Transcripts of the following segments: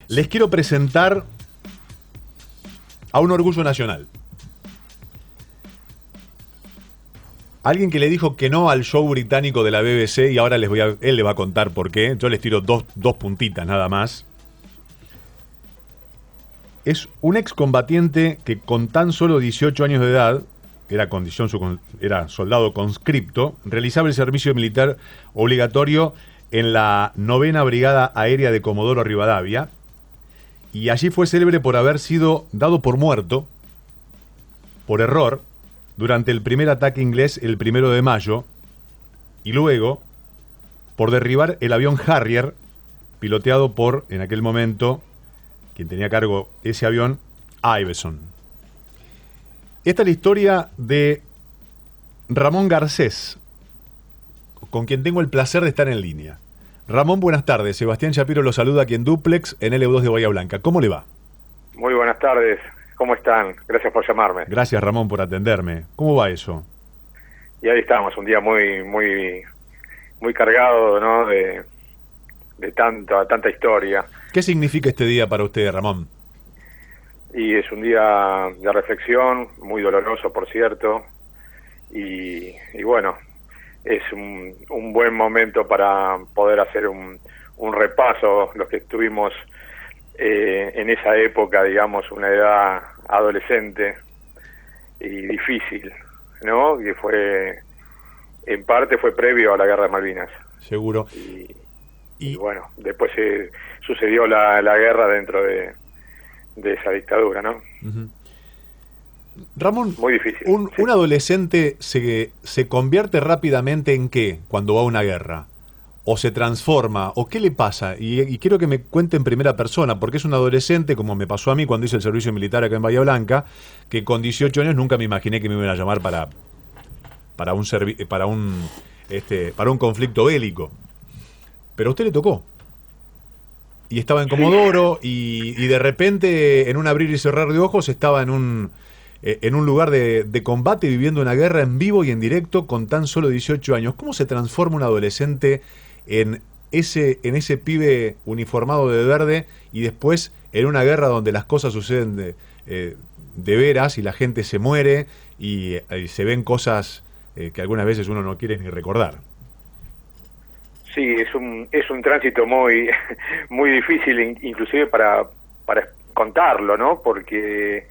Les quiero presentar a un orgullo nacional. Alguien que le dijo que no al show británico de la BBC y ahora él le va a contar por qué. Yo les tiro dos puntitas nada más. Es un excombatiente que con tan solo 18 años de edad, era soldado conscripto, realizaba el servicio militar obligatorio en la 9ª Brigada Aérea de Comodoro Rivadavia, y allí fue célebre por haber sido dado por muerto, por error, durante el primer ataque inglés el 1 de mayo, y luego por derribar el avión Harrier, piloteado por, en aquel momento, quien tenía a cargo ese avión, Iveson. Esta es la historia de Ramón Garcés, con quien tengo el placer de estar en línea. Ramón, buenas tardes. Sebastián Shapiro lo saluda aquí en Duplex, en LU2 de Bahía Blanca. ¿Cómo le va? Muy buenas tardes. ¿Cómo están? Gracias por llamarme. Gracias, Ramón, por atenderme. ¿Cómo va eso? Y ahí estamos, un día muy cargado, ¿no? De tanta historia. ¿Qué significa este día para usted, Ramón? Y es un día de reflexión, muy doloroso, por cierto. Y bueno, es un buen momento para poder hacer un repaso, los que estuvimos en esa época, digamos, una edad adolescente y difícil, ¿no? Que en parte fue previo a la Guerra de Malvinas. Seguro. Y bueno, después sucedió la guerra dentro de esa dictadura, ¿no? Uh-huh. Ramón, muy difícil. Sí. ¿Un adolescente se convierte rápidamente en qué cuando va a una guerra? ¿O se transforma? ¿O qué le pasa? Y quiero que me cuente en primera persona, porque es un adolescente, como me pasó a mí cuando hice el servicio militar acá en Bahía Blanca, que con 18 años nunca me imaginé que me iban a llamar para un conflicto bélico. Pero a usted le tocó. Y estaba en Comodoro, y de repente, en un abrir y cerrar de ojos, estaba en un lugar de combate, viviendo una guerra en vivo y en directo con tan solo 18 años. ¿Cómo se transforma un adolescente en ese pibe uniformado de verde y después en una guerra donde las cosas suceden de veras y la gente se muere y se ven cosas que algunas veces uno no quiere ni recordar? Sí, es un tránsito muy difícil, inclusive para contarlo, ¿no? Porque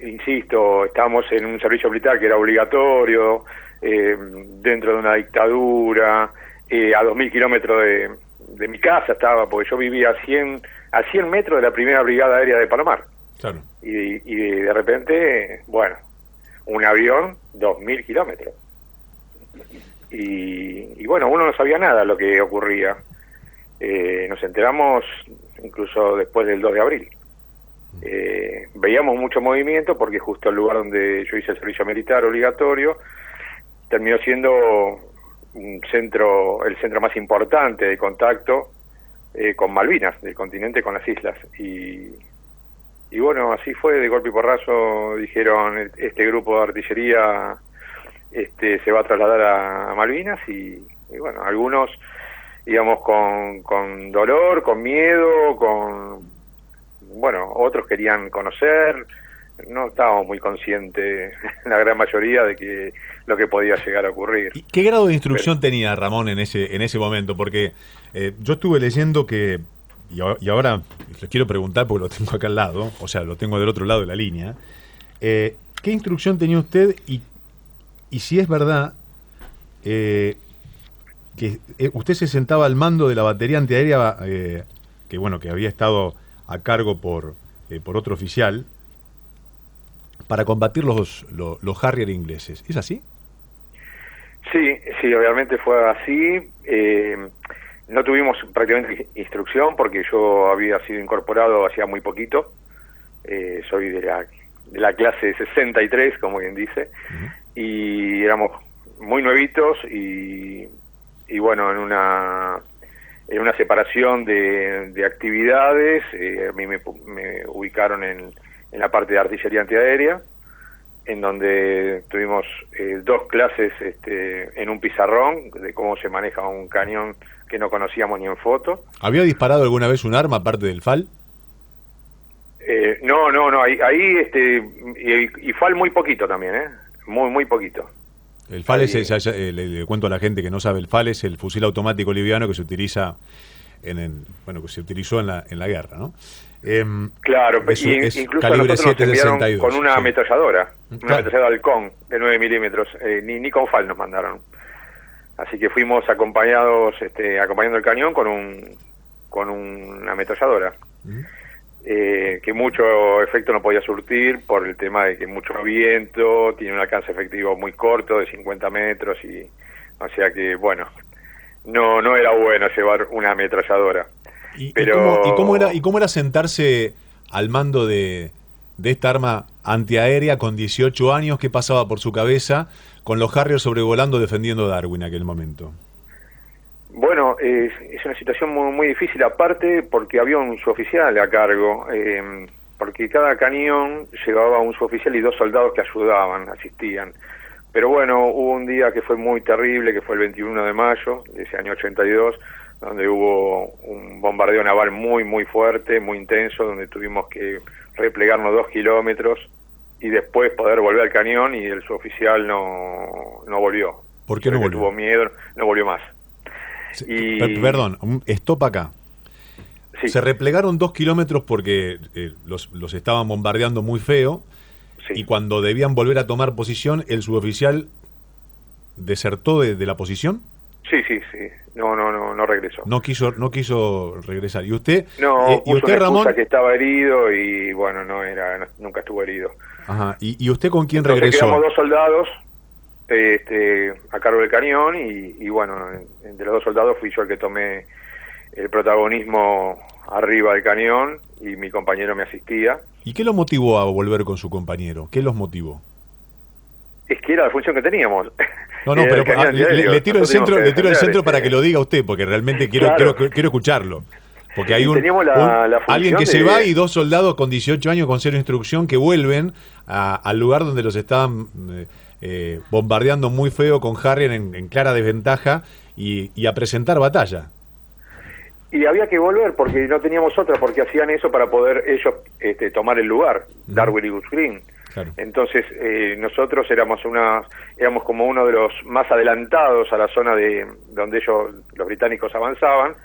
insisto, estábamos en un servicio militar que era obligatorio, dentro de una dictadura, a 2.000 kilómetros de mi casa estaba, porque yo vivía a 100 metros de la primera brigada aérea de Palomar. Claro. Y de repente, bueno, un avión, 2.000 kilómetros. Y bueno, uno no sabía nada de lo que ocurría. Nos enteramos incluso después del 2 de abril. Veíamos mucho movimiento porque justo el lugar donde yo hice el servicio militar obligatorio terminó siendo el centro más importante de contacto con Malvinas, del continente, con las islas. Y bueno, así fue, de golpe y porrazo dijeron, este grupo de artillería se va a trasladar a Malvinas, y bueno, algunos, digamos, con dolor, con miedo, bueno, otros querían conocer. No estábamos muy conscientes, la gran mayoría, de que lo que podía llegar a ocurrir. ¿Y qué grado de instrucción tenía Ramón en ese momento? Porque yo estuve leyendo que, y ahora les quiero preguntar porque lo tengo acá al lado, o sea, lo tengo del otro lado de la línea, ¿qué instrucción tenía usted y si es verdad que usted se sentaba al mando de la batería antiaérea que había estado a cargo por otro oficial para combatir los Harrier ingleses? ¿Es así? Sí, obviamente fue así. No tuvimos prácticamente instrucción porque yo había sido incorporado hacía muy poquito. Soy de la clase 63, como bien dice. Uh-huh. Y éramos muy nuevitos y bueno, en una separación de actividades, a mí me ubicaron en la parte de artillería antiaérea, en donde tuvimos 2 clases en un pizarrón de cómo se maneja un cañón que no conocíamos ni en foto. ¿Había disparado alguna vez un arma aparte del FAL? No, ahí y FAL muy poquito también, muy poquito. El FAL Ahí. le cuento a la gente que no sabe, el FAL es el fusil automático liviano que se utiliza que se utilizó en la guerra, ¿no? Claro, es incluso calibre nosotros nos enviaron 7.62, con una sí. ametralladora, una Claro. ametralladora Halcón de 9 milímetros, ni con FAL nos mandaron. Así que fuimos acompañando el cañón con una ametralladora. Que mucho efecto no podía surtir por el tema de que mucho viento, tiene un alcance efectivo muy corto, de 50 metros, o sea que, bueno, no era bueno llevar una ametralladora. Pero... ¿Y cómo era sentarse al mando de esta arma antiaérea con 18 años? ¿Qué pasaba por su cabeza con los Harrier sobrevolando defendiendo Darwin en aquel momento? Bueno, es una situación muy, muy difícil, aparte porque había un suboficial a cargo, porque cada cañón llevaba un suboficial y 2 soldados que ayudaban, asistían. Pero bueno, hubo un día que fue muy terrible, que fue el 21 de mayo de ese año 82, donde hubo un bombardeo naval muy, muy fuerte, muy intenso, donde tuvimos que replegarnos 2 kilómetros y después poder volver al cañón, y el suboficial no volvió. ¿Por qué no volvió? Tuvo miedo, no volvió más. Perdón, stop acá. Sí. Se replegaron 2 kilómetros porque los estaban bombardeando muy feo, Sí. y cuando debían volver a tomar posición, el suboficial desertó de la posición. Sí. No regresó. No quiso regresar. ¿Y usted? No, ¿Y usted, una excusa Ramón? que estaba herido y bueno, nunca estuvo herido. Ajá. ¿Y usted con quién Entonces regresó? quedamos 2 soldados a cargo del cañón y bueno, de los 2 soldados fui yo el que tomé el protagonismo arriba del cañón y mi compañero me asistía. ¿Y qué lo motivó a volver con su compañero? ¿Qué los motivó? Es que era la función que teníamos. No, Era pero el cañón le antiaéreo. tiro el Nosotros centro, teníamos que defender, para que lo diga usted, porque realmente quiero escucharlo. Porque hay teníamos la alguien función que se de... va y 2 soldados con 18 años con 0 instrucción que vuelven al lugar donde los estaban bombardeando muy feo con Harrier en clara desventaja y a presentar batalla. Y había que volver porque no teníamos otra, porque hacían eso para poder ellos tomar el lugar, Darwin y Goose Green. Claro. Entonces nosotros éramos como uno de los más adelantados a la zona de donde los británicos avanzaban,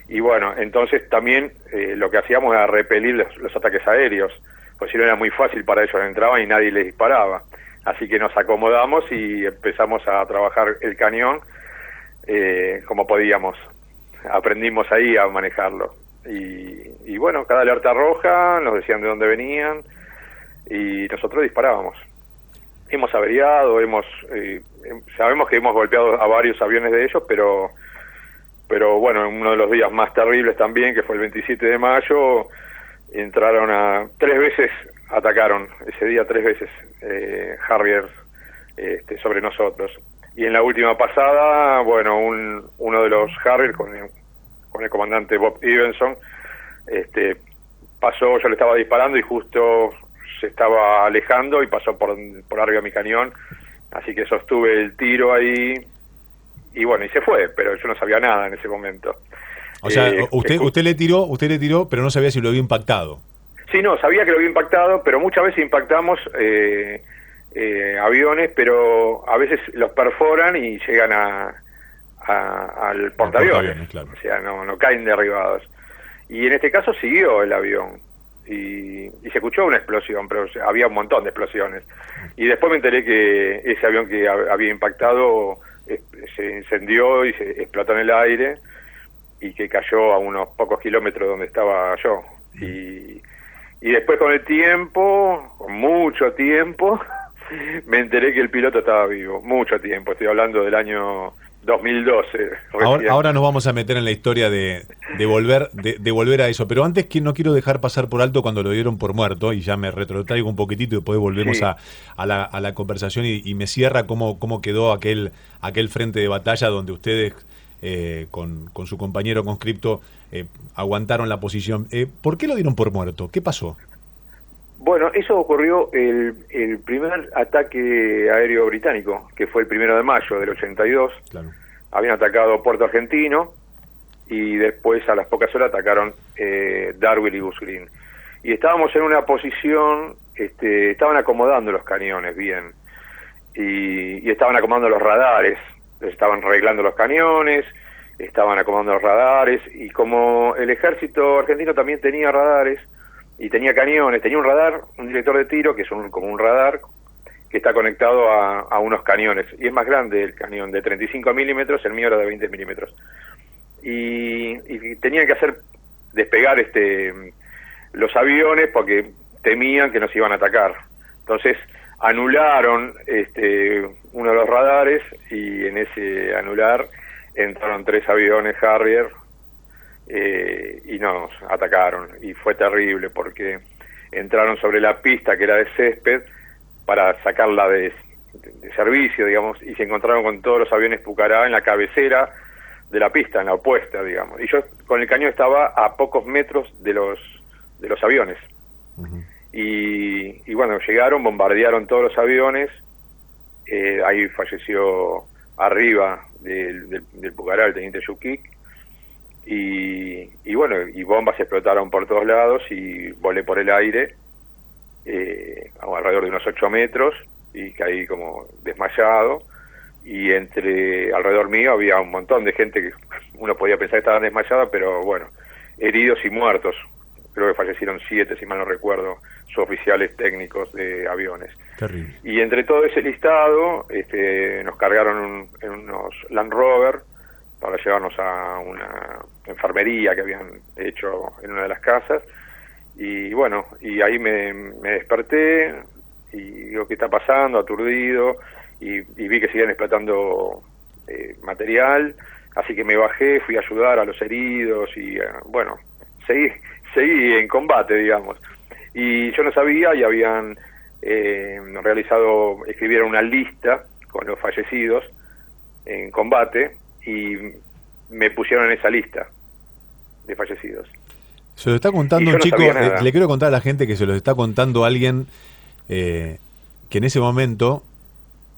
y bueno, entonces también lo que hacíamos era repelir los ataques aéreos, pues si no era muy fácil para ellos, entraban y nadie les disparaba. Así que nos acomodamos y empezamos a trabajar el cañón como podíamos. Aprendimos ahí a manejarlo. Y bueno, cada alerta roja nos decían de dónde venían y nosotros disparábamos. Hemos averiado, sabemos que hemos golpeado a varios aviones de ellos, pero bueno, en uno de los días más terribles también, que fue el 27 de mayo, entraron 3 veces, atacaron ese día 3 veces Harrier sobre nosotros. Y en la última pasada, bueno, uno de los Harrier con el comandante Bob Evenson, pasó, yo le estaba disparando y justo se estaba alejando y pasó por arriba de mi cañón, así que sostuve el tiro ahí y bueno, y se fue, pero yo no sabía nada en ese momento. O sea, usted le tiró, pero no sabía si lo había impactado. Sí, no, sabía que lo había impactado, pero muchas veces impactamos aviones, pero a veces los perforan y llegan al portaaviones, claro. O sea, no caen derribados. Y en este caso siguió el avión y se escuchó una explosión, pero había un montón de explosiones. Y después me enteré que ese avión que había impactado se incendió y se explotó en el aire y que cayó a unos pocos kilómetros donde estaba yo. Y después con el tiempo, con mucho tiempo, me enteré que el piloto estaba vivo. Mucho tiempo, estoy hablando del año 2012. Ahora nos vamos a meter en la historia de volver a eso, pero antes que no quiero dejar pasar por alto cuando lo dieron por muerto, y ya me retrotraigo un poquitito y después volvemos Sí. a la conversación y me cierra cómo quedó aquel frente de batalla donde ustedes con su compañero conscripto aguantaron la posición. ¿Por qué lo dieron por muerto? ¿Qué pasó? Bueno, eso ocurrió el primer ataque aéreo británico, que fue el 1 de mayo del 82. Claro. Habían atacado Puerto Argentino y después a las pocas horas atacaron Darwin y Goose Green. Y estábamos en una posición, estaban acomodando los cañones bien, y estaban acomodando los radares, estaban arreglando los cañones, estaban acomodando los radares, y como el ejército argentino también tenía radares, y tenía cañones, tenía un radar, un director de tiro, que es como un radar, que está conectado a unos cañones, y es más grande el cañón, de 35 milímetros, el mío era de 20 milímetros. Y tenían que hacer despegar los aviones porque temían que nos iban a atacar. Entonces anularon uno de los radares, y en ese anular entraron 3 aviones Harrier y nos atacaron, y fue terrible porque entraron sobre la pista que era de césped para sacarla de servicio, digamos, y se encontraron con todos los aviones Pucará en la cabecera de la pista, en la opuesta, digamos. Y yo con el cañón estaba a pocos metros de los aviones. Uh-huh. Y bueno, llegaron, bombardearon todos los aviones, ahí falleció arriba del Pucará el teniente Yukik, y bueno, y bombas explotaron por todos lados, y volé por el aire, alrededor de unos 8 metros, y caí como desmayado, y alrededor mío había un montón de gente que uno podía pensar que estaban desmayada, pero bueno, heridos y muertos. Creo que fallecieron 7, si mal no recuerdo, suboficiales técnicos de aviones. Terrible. Y entre todo ese listado, nos cargaron en unos Land Rover para llevarnos a una enfermería que habían hecho en una de las casas. Y bueno, y ahí me desperté, y digo, ¿qué está pasando? Aturdido, y vi que seguían explotando material, así que me bajé, fui a ayudar a los heridos, y bueno, seguí en combate, digamos. Y yo no sabía, y habían escribieron una lista con los fallecidos en combate, y me pusieron en esa lista de fallecidos. Se lo está contando un chico, le quiero contar a la gente que se lo está contando alguien que en ese momento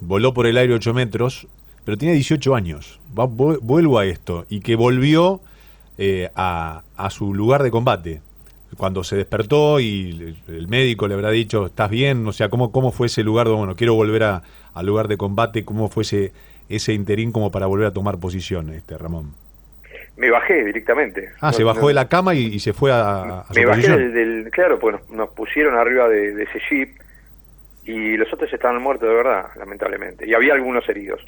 voló por el aire 8 metros, pero tiene 18 años. Vuelvo a esto, y que volvió a su lugar de combate. Cuando se despertó y el médico le habrá dicho, ¿estás bien? O sea, ¿cómo fue ese lugar? Bueno, quiero volver al lugar de combate. ¿Cómo fue ese interín como para volver a tomar posición, Ramón? Me bajé directamente. Se bajó de la cama y se fue a su posición. Me bajé claro, porque nos pusieron arriba de ese jeep, y los otros estaban muertos de verdad, lamentablemente. Y había algunos heridos.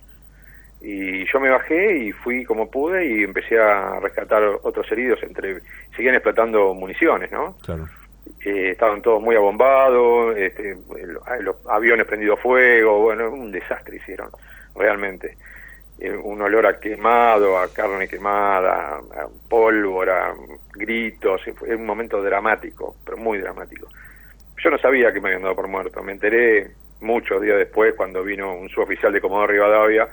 Y yo me bajé y fui como pude, y empecé a rescatar otros heridos. Seguían explotando municiones, ¿no? Claro. Estaban todos muy abombados, los aviones prendidos fuego, bueno, un desastre hicieron, realmente. Un olor a quemado, a carne quemada, a pólvora, gritos. Fue un momento dramático, pero muy dramático. Yo no sabía que me habían dado por muerto. Me enteré muchos días después, cuando vino un suboficial de Comodoro Rivadavia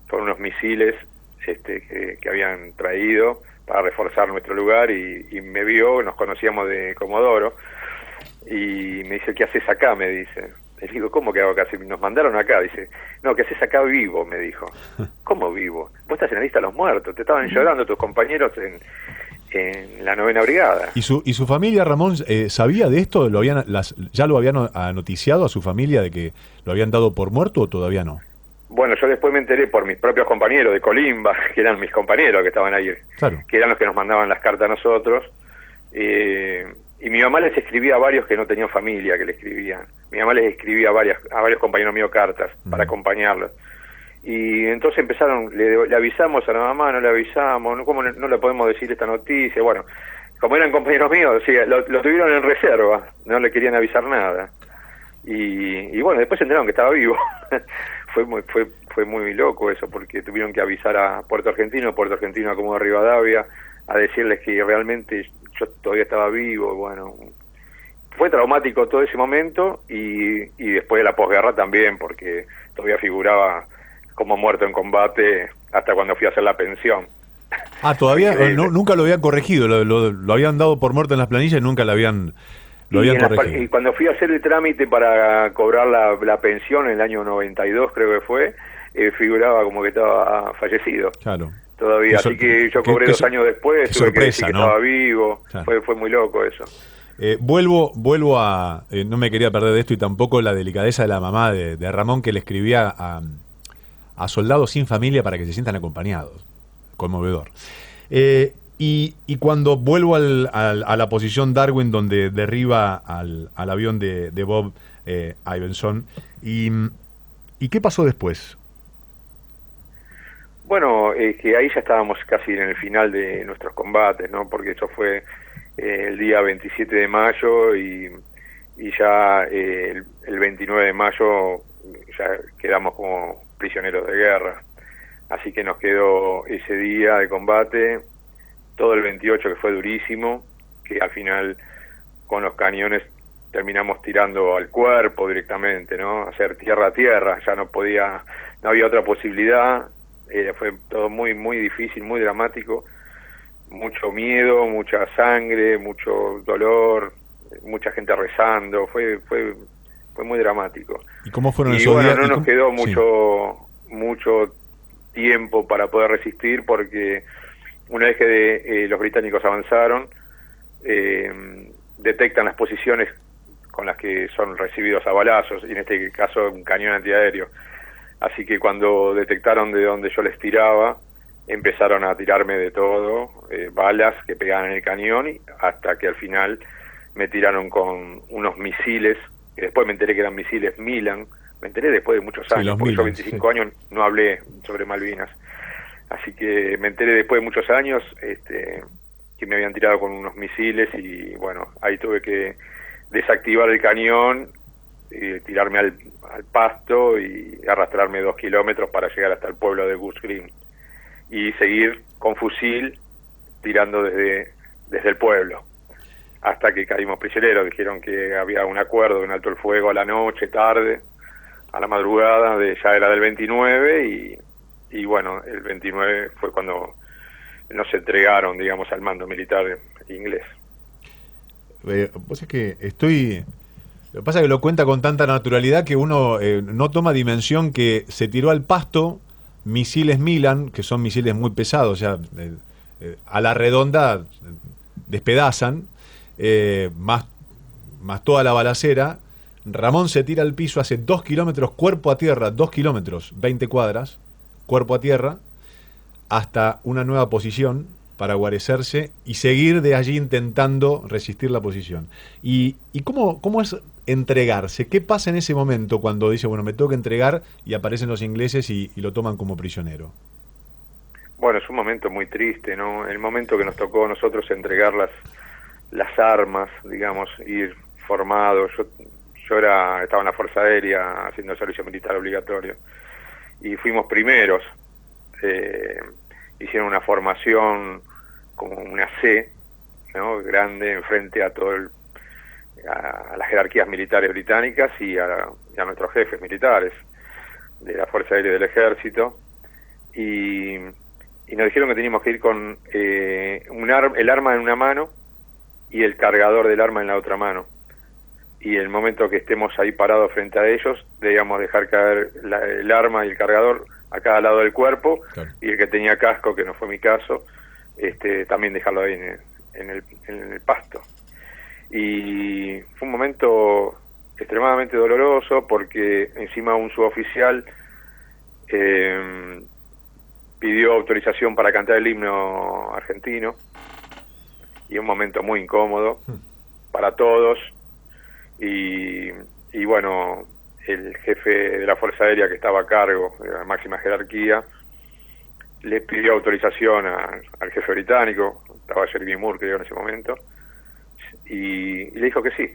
con unos misiles que habían traído para reforzar nuestro lugar, y me vio, nos conocíamos de Comodoro, y me dice, ¿qué haces acá? Me dice. Le digo, ¿cómo que hago acá? Nos mandaron acá. Dice, no, ¿qué haces acá vivo? Me dijo. ¿Cómo vivo? Vos estás en la lista de los muertos, te estaban llorando tus compañeros en la 9ª Brigada. ¿Y su familia, Ramón, sabía de esto? ¿Ya lo habían noticiado a su familia de que lo habían dado por muerto, o todavía no? Bueno, yo después me enteré por mis propios compañeros de Colimba, que eran mis compañeros que estaban ahí, claro, que eran los que nos mandaban las cartas a nosotros. Y mi mamá les escribía a varios que no tenían familia, que le escribían. Mi mamá les escribía a varios compañeros míos cartas para acompañarlos. Y entonces empezaron, le avisamos a la mamá, no le avisamos, ¿cómo no le podemos decir esta noticia? Bueno, como eran compañeros míos, sí, lo tuvieron en reserva, no le querían avisar nada. Y bueno, después se enteraron que estaba vivo. Fue muy loco eso, porque tuvieron que avisar a Puerto Argentino a Comodoro Rivadavia, a decirles que realmente yo todavía estaba vivo. Bueno, fue traumático todo ese momento, y después de la posguerra también, porque todavía figuraba como muerto en combate hasta cuando fui a hacer la pensión. Todavía nunca lo habían corregido, lo habían dado por muerto en las planillas y nunca lo habían corregido. Y cuando fui a hacer el trámite para cobrar la pensión en el año 92, creo que fue, figuraba como que estaba fallecido. Claro. todavía. Así que yo cobré 2 años después, tuve que decir que estaba vivo. Claro. Fue muy loco eso. Vuelvo a... no me quería perder de esto y tampoco la delicadeza de la mamá de Ramón, que le escribía a soldados sin familia para que se sientan acompañados. Conmovedor. Y cuando vuelvo a la posición Darwin, donde derriba al avión de Bob Ivenson, ¿y qué pasó después? Bueno, que ahí ya estábamos casi en el final de nuestros combates, ¿no? Porque eso fue el día 27 de mayo y ya el 29 de mayo ya quedamos como prisioneros de guerra. Así que nos quedó ese día de combate, todo el 28 que fue durísimo, que al final con los cañones terminamos tirando al cuerpo directamente, ¿no? Hacer tierra a tierra, ya no había otra posibilidad. Fue todo muy muy difícil, muy dramático, mucho miedo, mucha sangre, mucho dolor, mucha gente rezando, fue muy dramático. ¿Y cómo fueron esos días? No nos quedó mucho tiempo para poder resistir, porque una vez que los británicos avanzaron, detectan las posiciones con las que son recibidos a balazos, y en este caso un cañón antiaéreo. Así que cuando detectaron de dónde yo les tiraba, empezaron a tirarme de todo, balas que pegaban en el cañón, hasta que al final me tiraron con unos misiles, que después me enteré que eran misiles Milan, me enteré después de muchos años, porque yo 25 años no hablé sobre Malvinas. Así que me enteré después de muchos años que me habían tirado con unos misiles, y bueno, ahí tuve que desactivar el cañón, tirarme al pasto y arrastrarme 2 kilómetros para llegar hasta el pueblo de Goose Green y seguir con fusil tirando desde el pueblo hasta que caímos prisioneros. Dijeron que había un acuerdo de un alto el fuego a la noche, tarde, a la madrugada, ya era del 29, y bueno, el 29 fue cuando nos entregaron, digamos, al mando militar inglés. Pues es que lo que pasa es que lo cuenta con tanta naturalidad que uno no toma dimensión que se tiró al pasto misiles Milan, que son misiles muy pesados, o sea, a la redonda despedazan, más toda la balacera. Ramón se tira al piso, hace 2 kilómetros cuerpo a tierra, 2 kilómetros, 20 cuadras, cuerpo a tierra, hasta una nueva posición para guarecerse y seguir de allí intentando resistir la posición. ¿Y cómo es entregarse? ¿Qué pasa en ese momento cuando dice, bueno, me tengo que entregar, y aparecen los ingleses y lo toman como prisionero? Bueno, es un momento muy triste, ¿no? El momento que nos tocó a nosotros entregar las armas, digamos, ir formados. Yo estaba en la Fuerza Aérea haciendo servicio militar obligatorio y fuimos primeros. Hicieron una formación como una C, ¿no? Grande, enfrente a a las jerarquías militares británicas y a nuestros jefes militares de la Fuerza Aérea y del Ejército, y nos dijeron que teníamos que ir con el arma en una mano y el cargador del arma en la otra mano, y el momento que estemos ahí parados frente a ellos debíamos dejar caer el arma y el cargador a cada lado del cuerpo, claro. Y el que tenía casco, que no fue mi caso, también dejarlo ahí en el pasto. Y fue un momento extremadamente doloroso, porque encima un suboficial pidió autorización para cantar el himno argentino, y un momento muy incómodo para todos, y bueno, el jefe de la Fuerza Aérea, que estaba a cargo de la máxima jerarquía, le pidió autorización al jefe británico, estaba Jeremy Moore, creo, en ese momento, y le dijo que sí,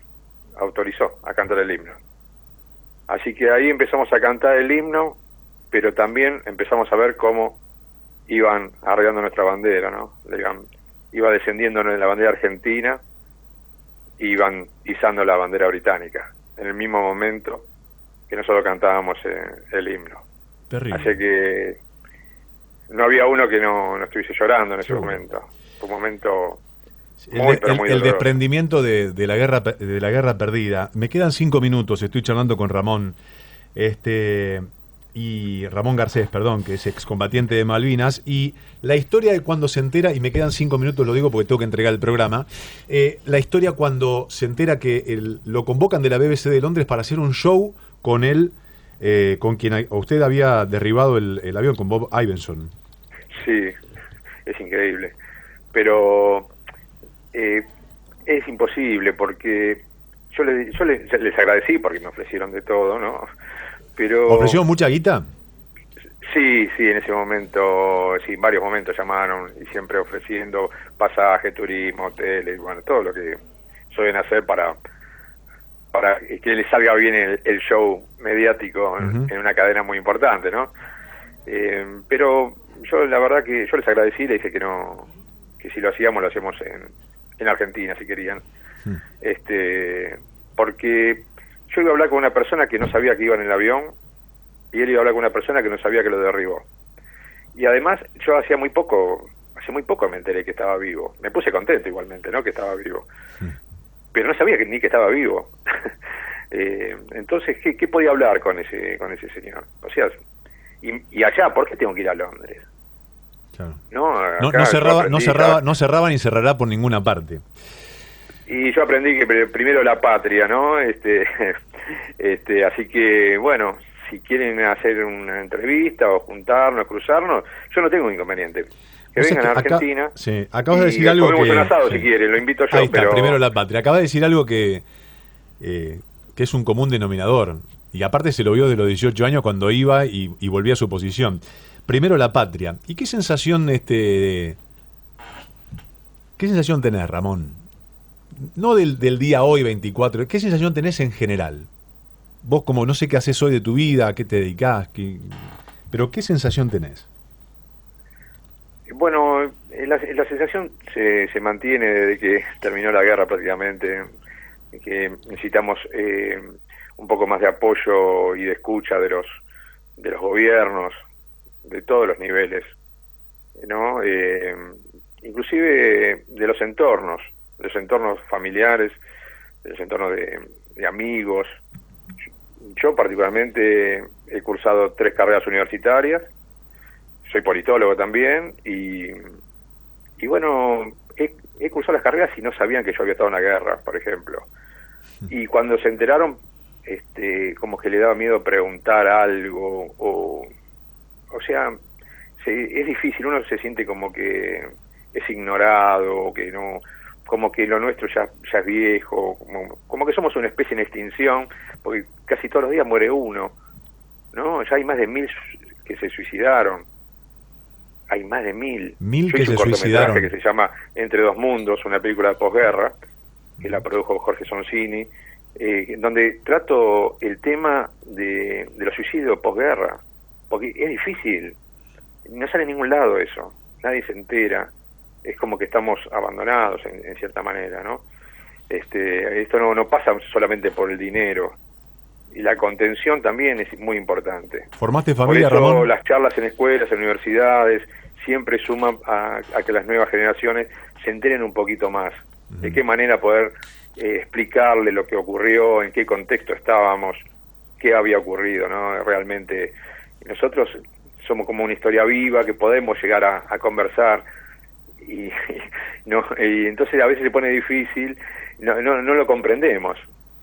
autorizó a cantar el himno. Así que ahí empezamos a cantar el himno, pero también empezamos a ver cómo iban arriando nuestra bandera, ¿no? Iba descendiendo la bandera argentina, iban izando la bandera británica, en el mismo momento que nosotros cantábamos el himno. Terrible. Así que no había uno que no estuviese llorando en ese momento. Fue un momento muy doloroso. El desprendimiento de la guerra perdida. Me quedan 5 minutos, estoy charlando con Ramón. y Ramón Garcés, perdón, que es excombatiente de Malvinas, y la historia de cuando se entera, y me quedan 5 minutos, lo digo porque tengo que entregar el programa, la historia cuando se entera que lo convocan de la BBC de Londres para hacer un show con él, con quien usted había derribado el avión, con Bob Ivenson. Sí, es increíble. Pero es imposible porque yo les agradecí porque me ofrecieron de todo, ¿no? Pero ¿Ofreció mucha guita? sí, en ese momento, sí, en varios momentos llamaron y siempre ofreciendo pasaje, turismo, hoteles, bueno, todo lo que suelen hacer para que les salga bien el show mediático en una cadena muy importante, ¿no? Pero yo la verdad que yo les agradecí, le dije que no, que si lo hacíamos en Argentina si querían, porque yo iba a hablar con una persona que no sabía que iba en el avión y él iba a hablar con una persona que no sabía que lo derribó. Y además yo hace muy poco me enteré que estaba vivo. Me puse contento igualmente, ¿no? Que estaba vivo. Pero no sabía ni que estaba vivo. Entonces, ¿qué podía hablar con ese señor? O sea, y allá, ¿por qué tengo que ir a Londres? Claro. No cerraba ni cerrará por ninguna parte. Y yo aprendí que primero la patria, ¿no? Así que, bueno, si quieren hacer una entrevista o juntarnos, cruzarnos, yo no tengo inconveniente. Que vengan a Argentina. Sí, acabas de decir algo comemos que... un asado si quieren, lo invito yo. Ahí está, primero la patria. Acabas de decir algo que es un común denominador. Y aparte se lo vio de los 18 años cuando iba y volvía a su posición. Primero la patria. ¿Y qué sensación qué sensación tenés, Ramón? No del día hoy 24, ¿qué sensación tenés en general? Vos como no sé qué haces hoy de tu vida, a qué te dedicás, pero ¿qué sensación tenés? Bueno, la sensación se mantiene desde que terminó la guerra prácticamente, que necesitamos un poco más de apoyo y de escucha de los gobiernos, de todos los niveles, ¿no? Inclusive de los entornos familiares, de los entornos de amigos. Yo particularmente he cursado 3 carreras universitarias, soy politólogo también, y bueno, he cursado las carreras y no sabían que yo había estado en la guerra, por ejemplo. Y cuando se enteraron, como que le daba miedo preguntar algo, o sea, es difícil, uno se siente como que es ignorado, o que no, como que lo nuestro ya es viejo, como que somos una especie en extinción, porque casi todos los días muere uno, ¿no? Ya hay más de 1000 que se suicidaron. Hay más de 1000. 1000 que se suicidaron. Que se llama Entre dos mundos, una película de posguerra, que la produjo Jorge Sonsini, donde trato el tema de los suicidios posguerra, porque es difícil, no sale en ningún lado eso, nadie se entera, es como que estamos abandonados en cierta manera, ¿no? Esto no pasa solamente por el dinero, y la contención también es muy importante. ¿Formaste familia, por eso, Ramón? Las charlas en escuelas, en universidades, siempre suman a que las nuevas generaciones se enteren un poquito más de qué manera poder explicarle lo que ocurrió, en qué contexto estábamos, qué había ocurrido, ¿no? Realmente nosotros somos como una historia viva que podemos llegar a conversar y entonces a veces se pone difícil, no lo comprendemos,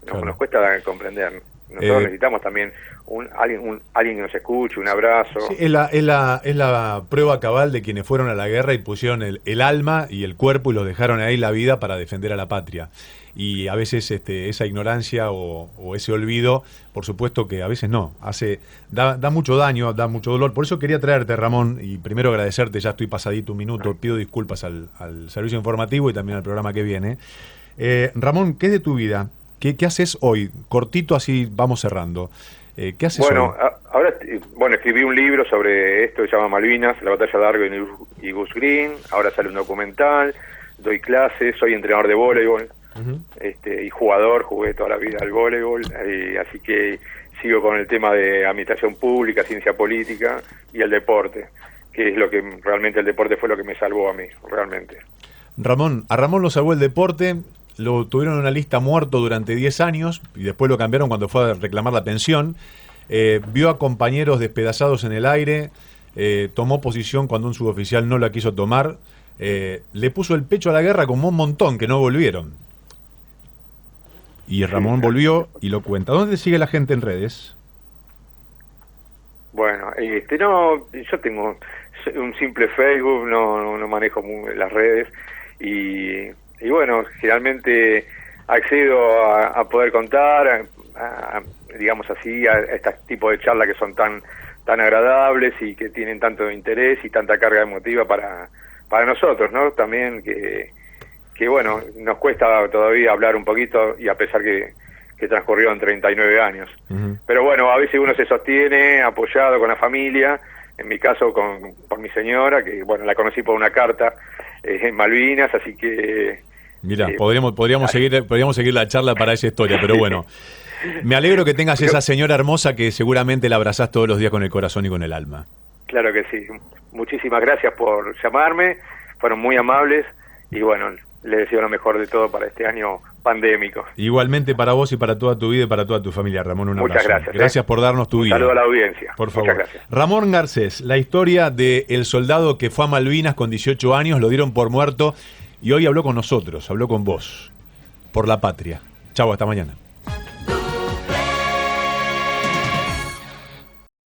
claro. Nos cuesta comprender. Nosotros necesitamos también alguien que nos escuche, un abrazo. Sí, es la prueba cabal de quienes fueron a la guerra y pusieron el alma y el cuerpo y los dejaron ahí la vida para defender a la patria. Y a veces esa ignorancia o ese olvido, por supuesto que a veces no, da mucho daño, da mucho dolor. Por eso quería traerte, Ramón, y primero agradecerte, ya estoy pasadito un minuto, pido disculpas al servicio informativo y también al programa que viene. Ramón, ¿qué es de tu vida? ¿Qué haces hoy? Cortito, así vamos cerrando. ¿Qué haces hoy? Ahora escribí un libro sobre esto que se llama Malvinas, la batalla de Argonne y Goose Green. Ahora sale un documental, doy clases, soy entrenador de voleibol y jugué toda la vida al voleibol, así que sigo con el tema de administración pública, ciencia política y el deporte, que es lo que realmente el deporte fue lo que me salvó a mí, realmente. A Ramón lo salvó el deporte. Lo tuvieron en una lista muerto durante 10 años y después lo cambiaron cuando fue a reclamar la pensión. vio a compañeros despedazados en el aire, tomó posición cuando un suboficial no la quiso tomar, le puso el pecho a la guerra como un montón que no volvieron. Y Ramón volvió y lo cuenta. ¿Dónde sigue la gente en redes? Bueno, no, yo tengo un simple Facebook, no manejo las redes y bueno, generalmente accedo a poder contar, digamos así, a este tipo de charlas que son tan agradables y que tienen tanto interés y tanta carga emotiva para nosotros, ¿no? También que bueno, nos cuesta todavía hablar un poquito y a pesar que transcurrieron 39 años. Uh-huh. Pero bueno, a veces uno se sostiene apoyado con la familia, en mi caso por mi señora, que bueno, la conocí por una carta en Malvinas, así que... Mira, podríamos seguir la charla para esa historia, pero bueno, me alegro que tengas esa señora hermosa que seguramente la abrazás todos los días con el corazón y con el alma. Claro que sí. Muchísimas gracias por llamarme, fueron muy amables y bueno, les deseo lo mejor de todo para este año pandémico. Igualmente para vos y para toda tu vida y para toda tu familia, Ramón, un abrazo. Muchas gracias. Gracias por darnos tu vida. Saludo a la audiencia. Por favor. Muchas gracias. Ramón Garcés, la historia del soldado que fue a Malvinas con 18 años, lo dieron por muerto y hoy habló con nosotros, habló con vos, por la patria. Chau, hasta mañana.